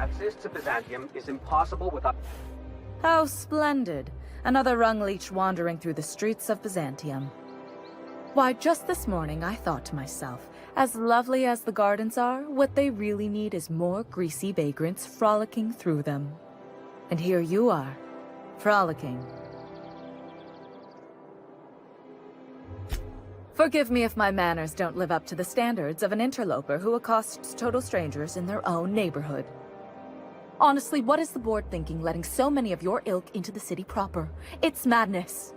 access to Byzantium is impossible without... How splendid. Another rung leech wandering through the streets of Byzantium. Why, just this morning I thought to myself, as lovely as the gardens are, what they really need is more greasy vagrants frolicking through them. And here you are, frolicking. Forgive me if my manners don't live up to the standards of an interloper who accosts total strangers in their own neighborhood. Honestly, what is the board thinking letting so many of your ilk into the city proper? It's madness.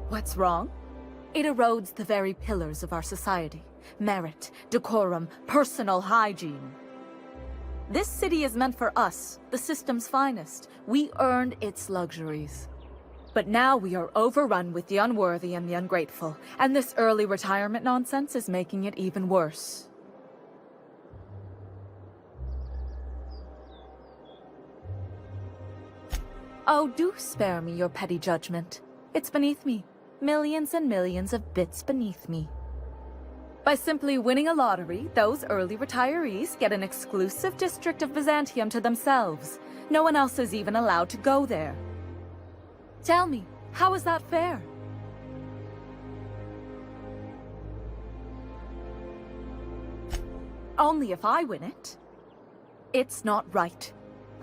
What's wrong? It erodes the very pillars of our society. Merit, decorum, personal hygiene. This city is meant for us, the system's finest. We earned its luxuries. But now we are overrun with the unworthy and the ungrateful, and this early retirement nonsense is making it even worse. Oh, do spare me your petty judgment. It's beneath me. Millions and millions of bits beneath me. By simply winning a lottery, those early retirees get an exclusive district of Byzantium to themselves. No one else is even allowed to go there. Tell me, how is that fair? Only if I win it. It's not right.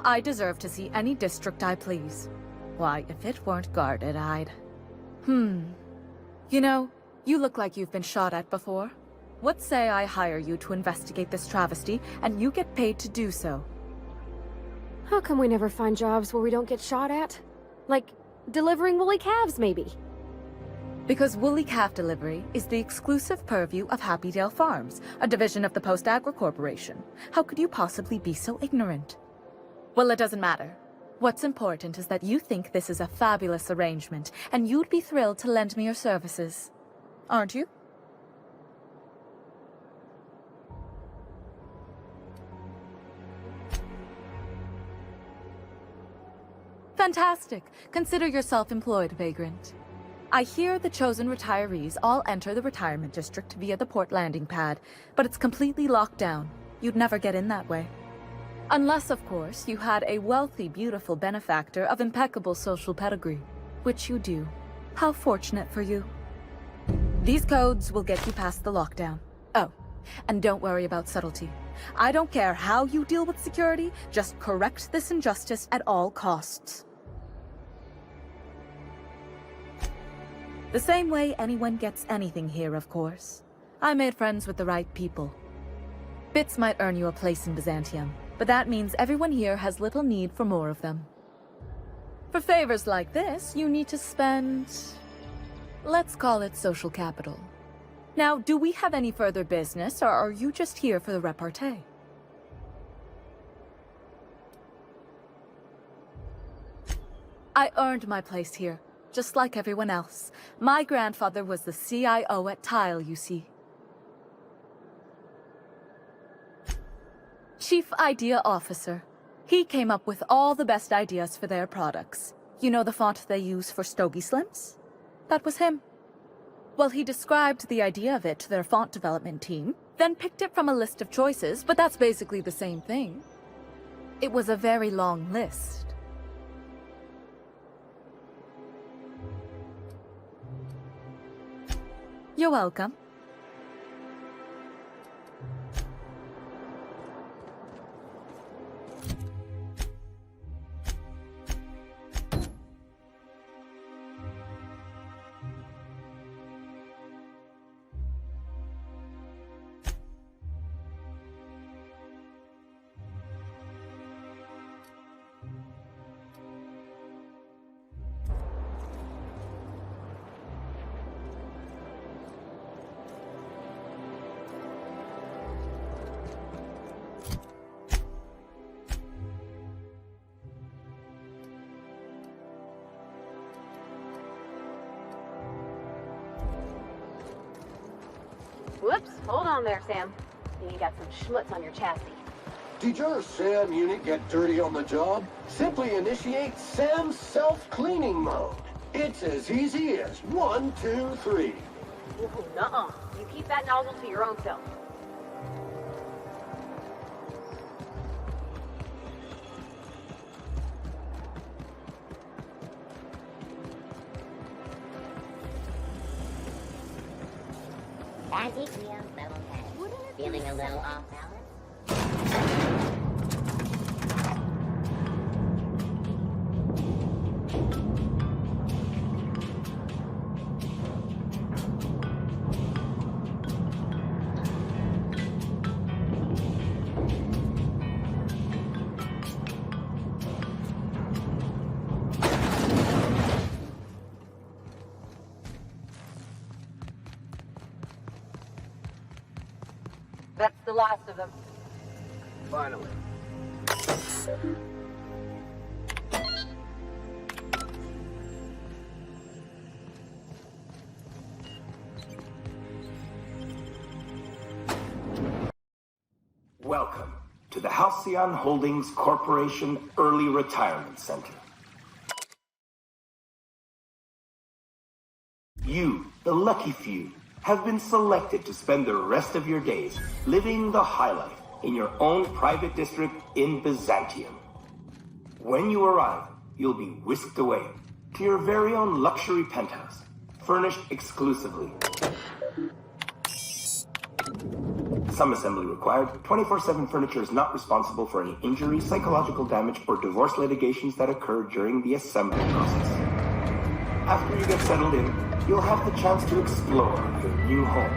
I deserve to see any district I please. Why, if it weren't guarded, I'd... You know, you look like you've been shot at before. What say I hire you to investigate this travesty, and you get paid to do so? How come we never find jobs where we don't get shot at? Like, delivering woolly calves, maybe? Because woolly calf delivery is the exclusive purview of Happydale Farms, a division of the Post-Agri Corporation. How could you possibly be so ignorant? Well, it doesn't matter. What's important is that you think this is a fabulous arrangement, and you'd be thrilled to lend me your services. Aren't you? Fantastic. Consider yourself employed, vagrant. I hear the chosen retirees all enter the retirement district via the port landing pad, but it's completely locked down. You'd never get in that way. Unless, of course, you had a wealthy, beautiful benefactor of impeccable social pedigree, which you do. How fortunate for you. These codes will get you past the lockdown. Oh, and don't worry about subtlety. I don't care how you deal with security, just correct this injustice at all costs. The same way anyone gets anything here, of course. I made friends with the right people. Bits might earn you a place in Byzantium, but that means everyone here has little need for more of them. For favors like this, you need to spend... let's call it social capital. Now, do we have any further business, or are you just here for the repartee? I earned my place here, just like everyone else. My grandfather was the CIO at Tile, you see. Chief Idea Officer. He came up with all the best ideas for their products. You know the font they use for Stogie Slims? That was him. Well, he described the idea of it to their font development team, then picked it from a list of choices, but that's basically the same thing. It was a very long list. You're welcome. Whoops, hold on there, Sam. You got some schmutz on your chassis. Did your SAM unit get dirty on the job? Simply initiate SAM self-cleaning mode. It's as easy as 1, 2, 3. Ooh, nuh-uh. You keep that nozzle to your own self. As he feels level 10. Feeling a little off balance? That's the last of them. Finally. Welcome to the Halcyon Holdings Corporation Early Retirement Center. You, the lucky few, have been selected to spend the rest of your days living the high life in your own private district in Byzantium. When you arrive, you'll be whisked away to your very own luxury penthouse, furnished exclusively. Some assembly required. 24/7 furniture is not responsible for any injury, psychological damage, or divorce litigations that occur during the assembly process. After you get settled in, you'll have the chance to explore your new home.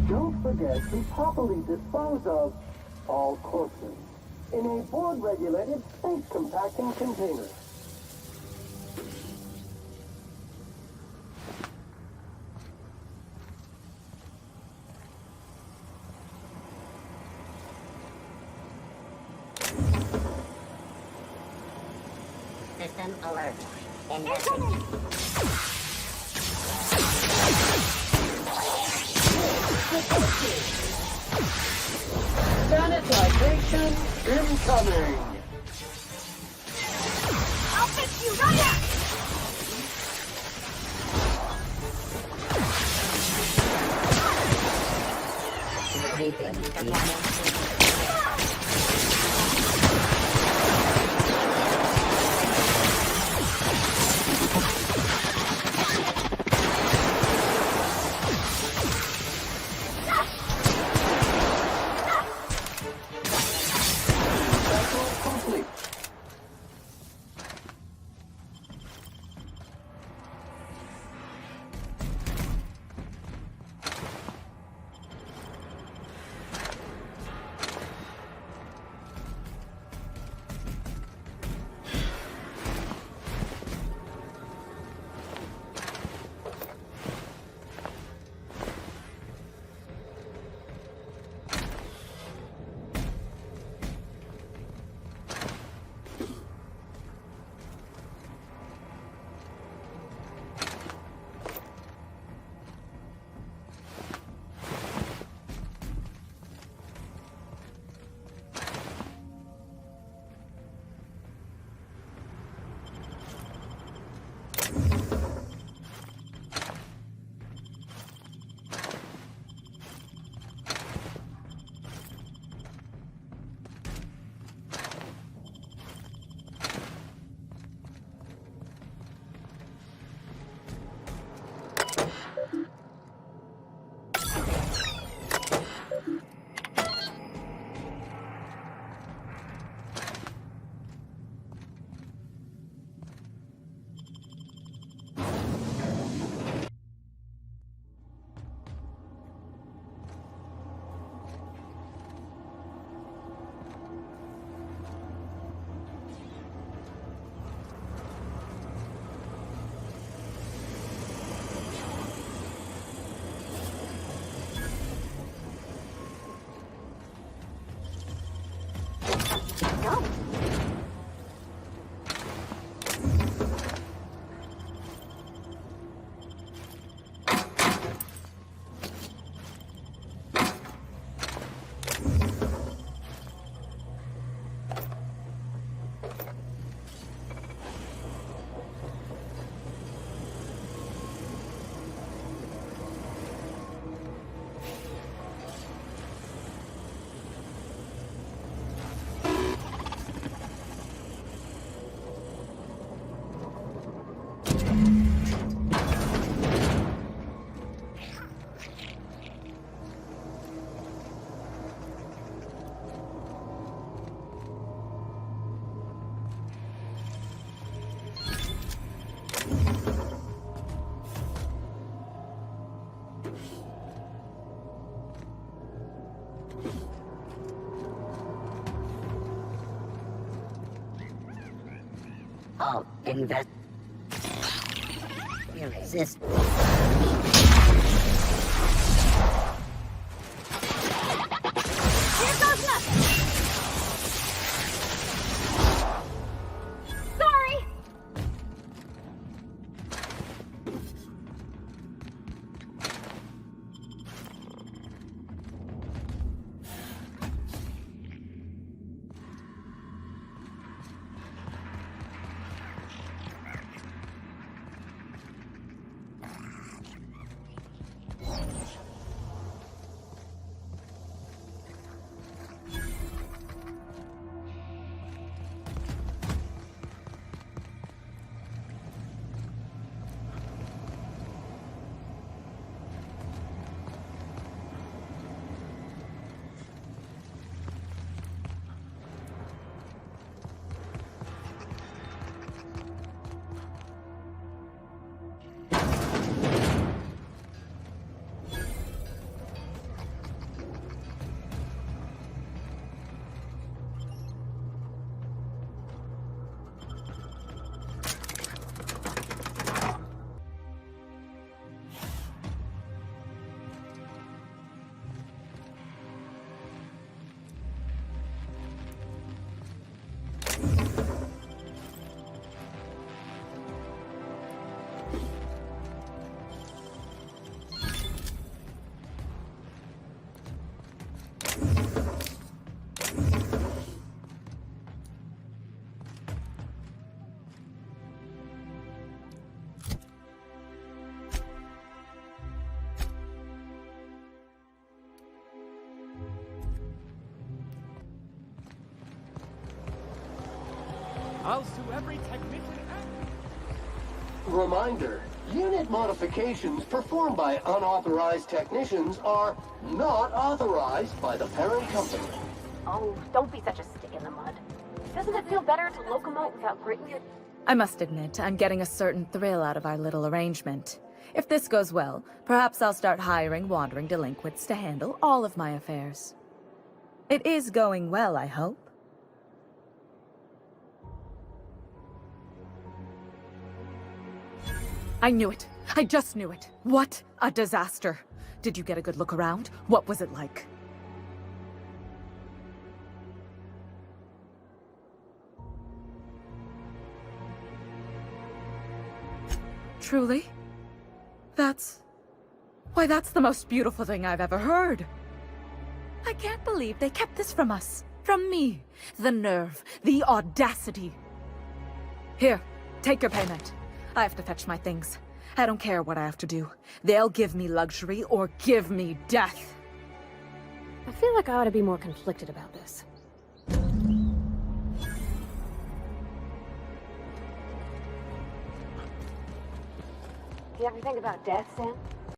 Don't forget to properly dispose of all corpses in a board-regulated space compacting container. System alert. Investigate. Sanitization incoming! I'll fix you right up! Complete. All invest. Irresist. Here goes nothing! Sorry! I'll sue every technician. Reminder, unit modifications performed by unauthorized technicians are not authorized by the parent company. Oh, don't be such a stick in the mud. Doesn't it feel better to locomote without gritting your... I must admit, I'm getting a certain thrill out of our little arrangement. If this goes well, perhaps I'll start hiring wandering delinquents to handle all of my affairs. It is going well, I hope. I knew it. I just knew it. What a disaster. Did you get a good look around? What was it like? Truly? Why, that's the most beautiful thing I've ever heard. I can't believe they kept this from us. From me. The nerve. The audacity. Here, take your payment. I have to fetch my things. I don't care what I have to do. They'll give me luxury or give me death. I feel like I ought to be more conflicted about this. You ever think about death, Sam?